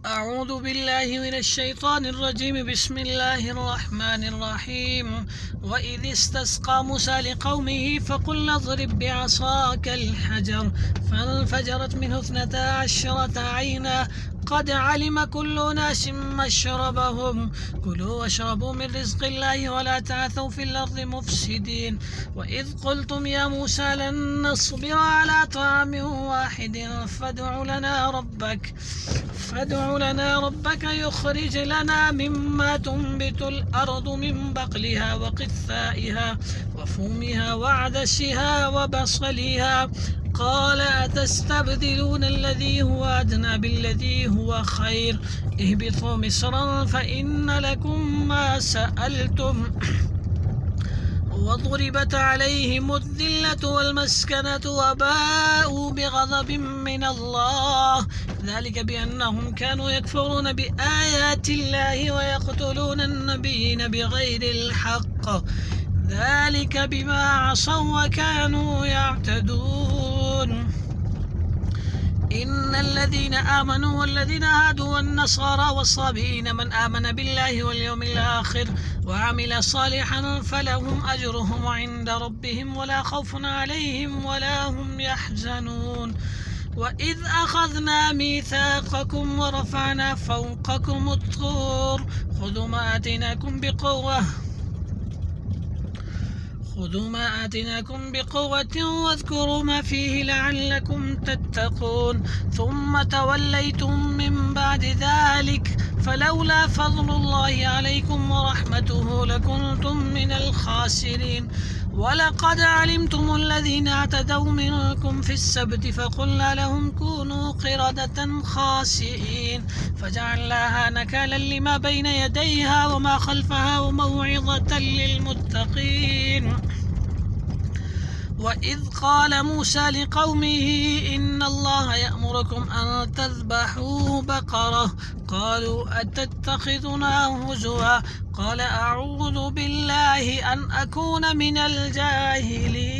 أعوذ بالله من الشيطان الرجيم. بسم الله الرحمن الرحيم. وإذ استسقى موسى لقومه فقل اضرب بعصاك الحجر فانفجرت منه 12 عينا قد علم كل أناس مشربهم كلوا واشربوا من رزق الله ولا تعثوا في الأرض مفسدين. وإذ قلتم يا موسى لن نصبر على طعام واحد فادع لنا ربك يخرج لنا مما تنبت الأرض من بقلها وقثائها وفومها وعدسها وبصلها. قال أتستبدلون الذي هو أدنى بالذي هو خير اهبطوا مصرا فإن لكم ما سألتم وضربت عليهم الذلة والمسكنة وباءوا بغضب من الله ذلك بأنهم كانوا يكفرون بآيات الله ويقتلون النبيين بغير الحق ذلك بما عصوا وكانوا يعتدون. إن الذين آمنوا والذين هادوا والنصارى والصابئين من آمن بالله واليوم الآخر وعمل صالحا فلهم أجرهم عند ربهم ولا خوف عليهم ولا هم يحزنون. وإذ أخذنا ميثاقكم ورفعنا فوقكم الطور خذوا ما آتيناكم بقوة واذكروا ما فيه لعلكم تتقون ثم توليتم من بعد ذلك فلولا فضل الله عليكم ورحمته لكنتم من الخاسرين. ولقد علمتم الذين اعتدوا منكم في السبت فقلنا لهم كونوا قردة خاسئين فجعلناها نكالا لما بين يديها وما خلفها وموعظة للمتقين. وإذ قال موسى لقومه إن الله يأمركم أن تذبحوا بقرة قالوا أتتخذنا هزوا قال أعوذ بالله أن أكون من الجاهلين.